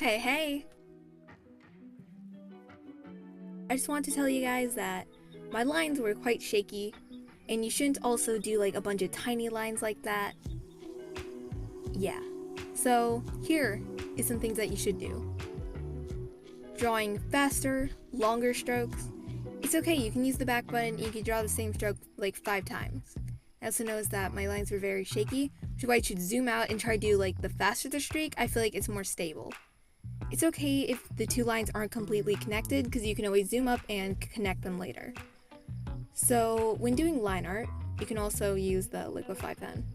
Hey! I just want to tell you guys that my lines were quite shaky, and you shouldn't also do like a bunch of tiny lines like that. Yeah. So here is some things that you should do. Drawing faster, longer strokes. It's okay, you can use the back button, you can draw the same stroke like 5 times. I also noticed that my lines were very shaky, which is why you should zoom out and try to do like the faster the streak. I feel like it's more stable. It's okay if the 2 lines aren't completely connected, because you can always zoom up and connect them later. So when doing line art, you can also use the liquify pen.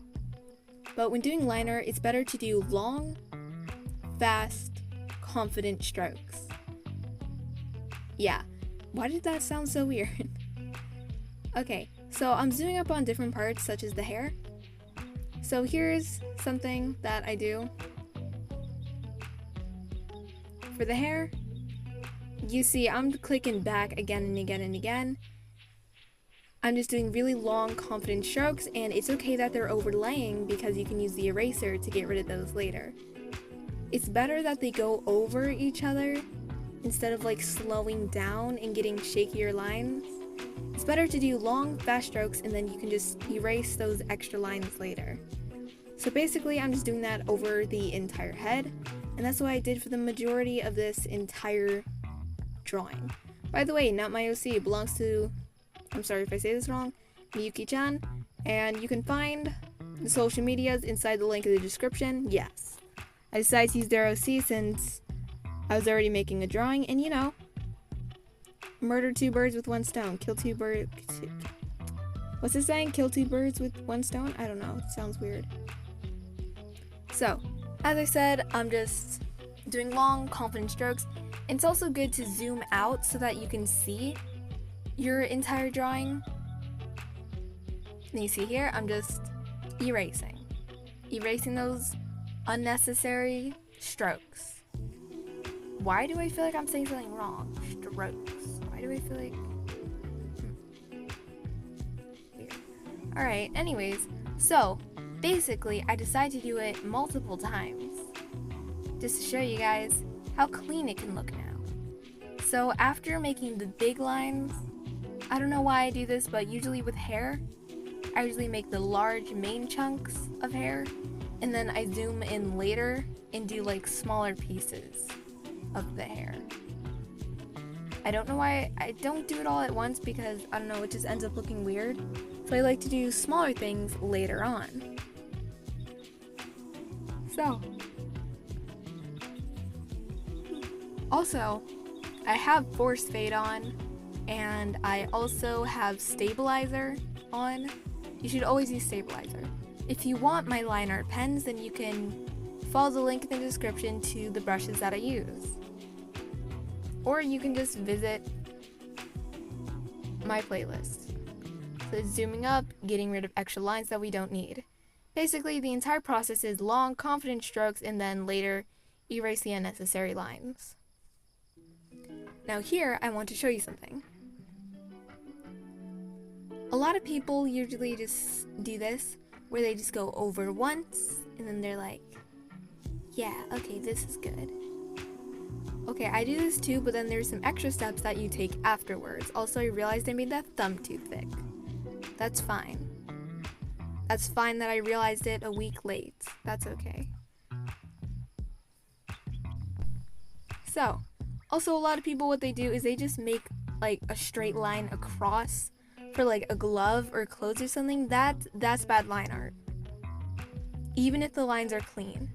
But when doing line art, it's better to do long, fast, confident strokes. Yeah, why did that sound so weird? Okay, so I'm zooming up on different parts such as the hair. So here's something that I do. For the hair, you see I'm clicking back again and again and again. I'm just doing really long, confident strokes, and it's okay that they're overlaying because you can use the eraser to get rid of those later. It's better that they go over each other instead of like slowing down and getting shakier lines. It's better to do long, fast strokes, and then you can just erase those extra lines later. So basically, I'm just doing that over the entire head, and that's what I did for the majority of this entire drawing. By the way, not my OC, it belongs to, I'm sorry if I say this wrong, MIYUKI-CHAN, and you can find the social medias inside the link in the description. Yes, I decided to use their OC since I was already making a drawing, and you know, murder 2 birds with 1 stone, kill 2 birds, what's it saying? Kill 2 birds with 1 stone? I don't know, it sounds weird. So, as I said, I'm just doing long, confident strokes. It's also good to zoom out so that you can see your entire drawing. And you see here, I'm just erasing those unnecessary strokes. Why do I feel like I'm saying something wrong? Strokes. Why do I feel like... Weird. Alright, anyways, so basically I decided to do it multiple times just to show you guys how clean it can look now. So after making the big lines, I don't know why I do this, but usually with hair, I usually make the large main chunks of hair, and then I zoom in later and do like smaller pieces of the hair. I don't know why I don't do it all at once, because I don't know, it just ends up looking weird. So I like to do smaller things later on. So, also, I have force fade on, and I also have stabilizer on. You should always use stabilizer. If you want my line art pens, then you can follow the link in the description to the brushes that I use. Or you can just visit my playlist. So it's zooming up, getting rid of extra lines that we don't need. Basically, the entire process is long, confident strokes, and then later erase the unnecessary lines. Now here, I want to show you something. A lot of people usually just do this, where they just go over once, and then they're like, yeah, okay, this is good. Okay, I do this too, but then there's some extra steps that you take afterwards. Also, I realized I made that thumb too thick. That's fine. That's fine that I realized it a week late. That's okay. So, also a lot of people, what they do is they just make like a straight line across for like a glove or clothes or something. That's bad line art. Even if the lines are clean.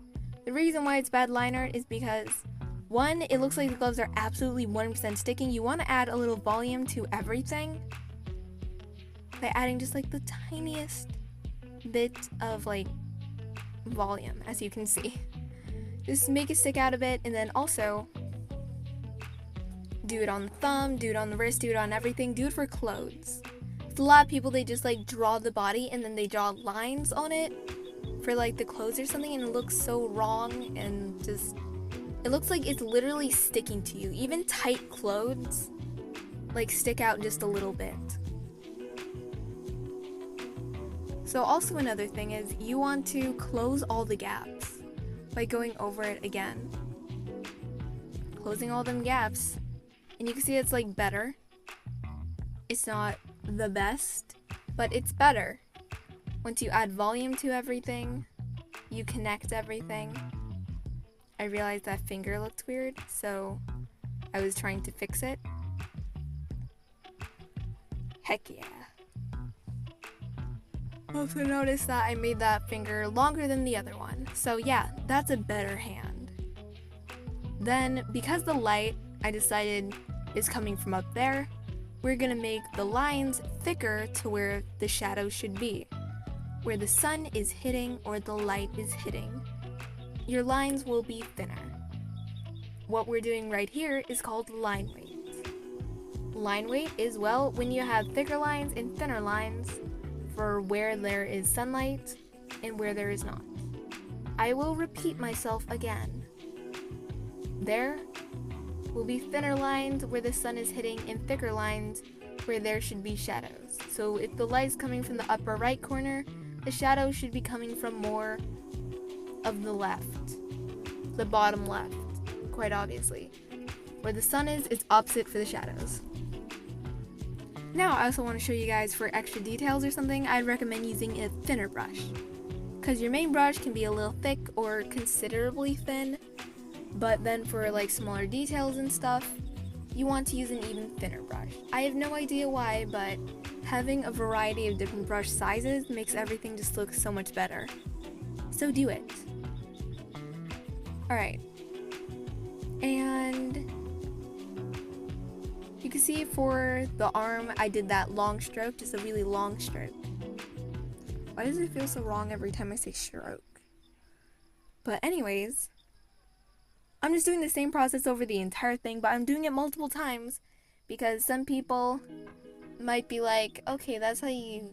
The reason why it's bad line art is because, one, it looks like the gloves are absolutely 100% sticking. You want to add a little volume to everything by adding just like the tiniest bit of like volume, as you can see. Just make it stick out a bit, and then also do it on the thumb, do it on the wrist, do it on everything, do it for clothes. A lot of people, they just like draw the body and then they draw lines on it for like the clothes or something, and it looks so wrong, and just it looks like it's literally sticking to you. Even tight clothes like stick out just a little bit. So also another thing is you want to close all the gaps by going over it again. closing all them gaps. And you can see it's like better. It's not the best, but it's better. Once you add volume to everything, you connect everything. I realized that finger looked weird, so I was trying to fix it. Heck yeah. Also noticed that I made that finger longer than the other one. So yeah, that's a better hand. Then, because the light, I decided, is coming from up there, we're gonna make the lines thicker to where the shadow should be. Where the sun is hitting or the light is hitting. Your lines will be thinner. What we're doing right here is called line weight. Line weight is, well, when you have thicker lines and thinner lines for where there is sunlight and where there is not. I will repeat myself again. There will be thinner lines where the sun is hitting and thicker lines where there should be shadows. So if the light is coming from the upper right corner, the shadow should be coming from more of the left, the bottom left, quite obviously. Where the sun is opposite for the shadows. Now I also want to show you guys, for extra details or something, I'd recommend using a thinner brush. Because your main brush can be a little thick or considerably thin, but then for like smaller details and stuff, you want to use an even thinner brush. I have no idea why, but having a variety of different brush sizes makes everything just look so much better. So do it. Alright. And you can see for the arm, I did that long stroke, just a really long stroke. Why does it feel so wrong every time I say stroke? But anyways, I'm just doing the same process over the entire thing, but I'm doing it multiple times because some people might be like, okay, that's how you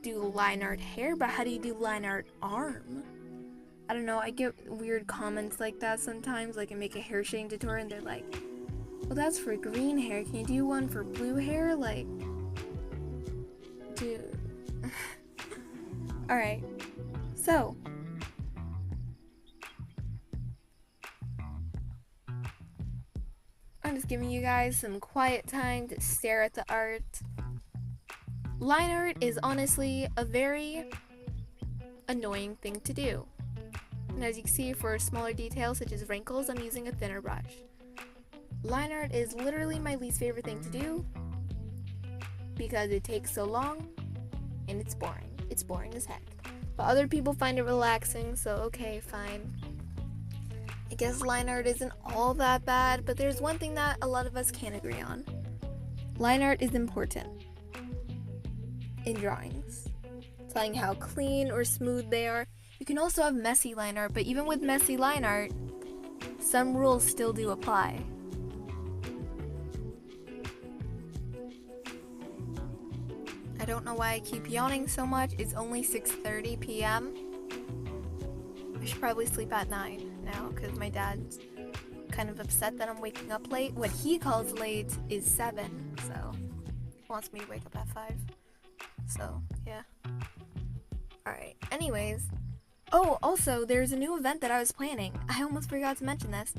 do line art hair, but how do you do line art arm? I don't know, I get weird comments like that sometimes, like I make a hair shading tutorial and they're like, well, that's for green hair, can you do one for blue hair? Like, dude. Alright, so I'm just giving you guys some quiet time to stare at the art. Line art is honestly a very annoying thing to do. And as you can see, for smaller details such as wrinkles, I'm using a thinner brush. Line art is literally my least favorite thing to do because it takes so long and it's boring. It's boring as heck. But other people find it relaxing, so okay, fine. I guess line art isn't all that bad, but there's one thing that a lot of us can't agree on. Line art is important in drawings. Telling how clean or smooth they are. You can also have messy line art, but even with messy line art, some rules still do apply. I don't know why I keep yawning so much. It's only 6:30 p.m. I should probably sleep at 9 now because my dad's kind of upset that I'm waking up late. What he calls late is 7, so he wants me to wake up at 5. So, yeah. Alright, anyways. Oh, also, there's a new event that I was planning. I almost forgot to mention this,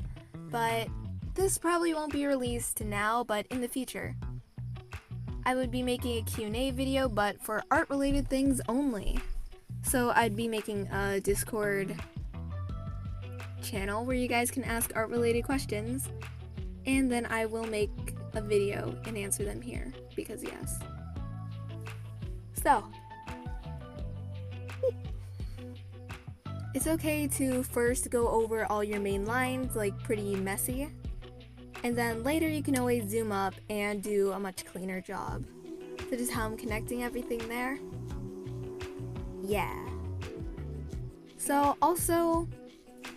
but this probably won't be released now, but in the future. I would be making a Q&A video, but for art-related things only. So I'd be making a Discord channel where you guys can ask art-related questions, and then I will make a video and answer them here, because yes. So, it's okay to first go over all your main lines, like pretty messy, and then later you can always zoom up and do a much cleaner job. So just how I'm connecting everything there. Yeah. So also,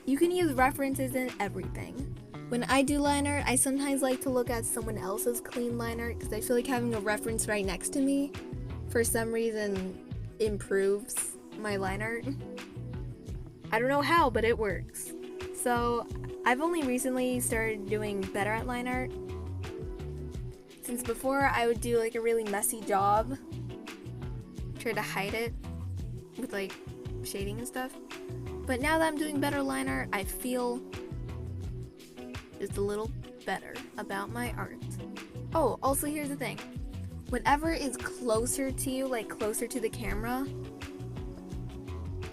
you can use references in everything. When I do line art, I sometimes like to look at someone else's clean line art because I feel like having a reference right next to me, for some reason, improves my line art. I don't know how, but it works. So I've only recently started doing better at line art. Since before I would do like a really messy job, try to hide it with like shading and stuff. But now that I'm doing better line art, I feel just a little better about my art. Oh, also here's the thing. Whatever is closer to you, like closer to the camera,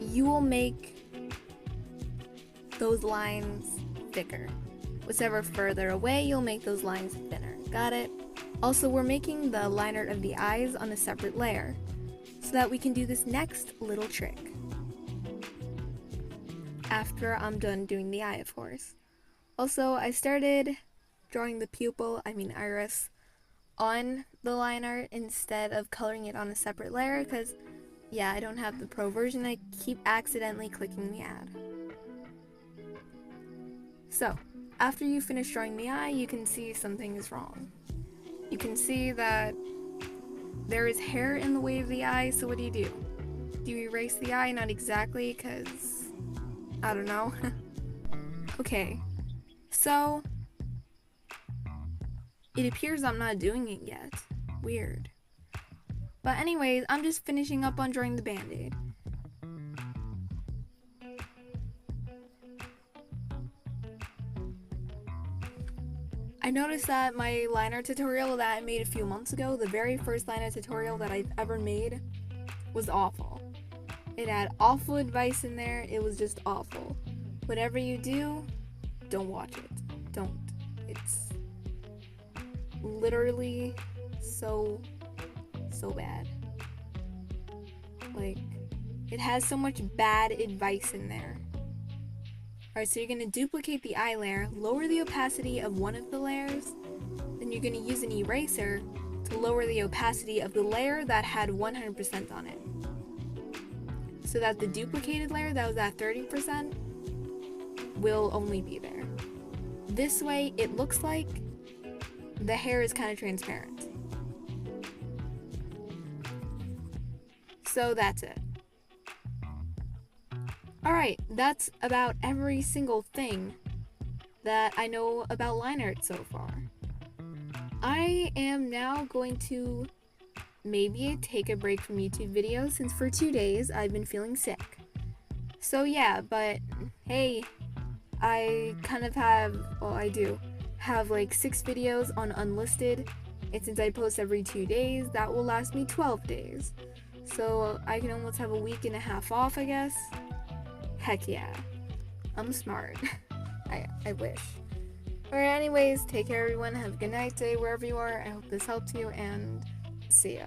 you will make those lines thicker. Whichever further away, you'll make those lines thinner. Got it? Also, we're making the line art of the eyes on a separate layer so that we can do this next little trick. After I'm done doing the eye, of course. Also, I started drawing the pupil, iris, on the line art instead of coloring it on a separate layer because, yeah, I don't have the pro version. I keep accidentally clicking the ad. So, after you finish drawing the eye, you can see something is wrong. You can see that there is hair in the way of the eye, so what do? Do you erase the eye? Not exactly, because I don't know. Okay, so it appears I'm not doing it yet. Weird. But anyways, I'm just finishing up on drawing the band-aid. I noticed that my line art tutorial that I made a few months ago, the very first line art tutorial that I've ever made, was awful. It had awful advice in there. It was just awful. Whatever you do, don't watch it. Don't. It's literally so bad. Like, it has so much bad advice in there. Alright, so you're going to duplicate the eye layer, lower the opacity of one of the layers, then you're going to use an eraser to lower the opacity of the layer that had 100% on it. So that the duplicated layer that was at 30% will only be there. This way, it looks like the hair is kind of transparent. So that's it. Alright, that's about every single thing that I know about line art so far. I am now going to maybe take a break from YouTube videos since for 2 days I've been feeling sick. So yeah, but hey, I kind of have, well, I do have like 6 videos on unlisted, and since I post every 2 days, that will last me 12 days. So I can almost have a week and a half off, I guess. Heck yeah, I'm smart. I wish. Alright, anyways, take care everyone, have a good night, day, wherever you are. I hope this helped you, and see ya.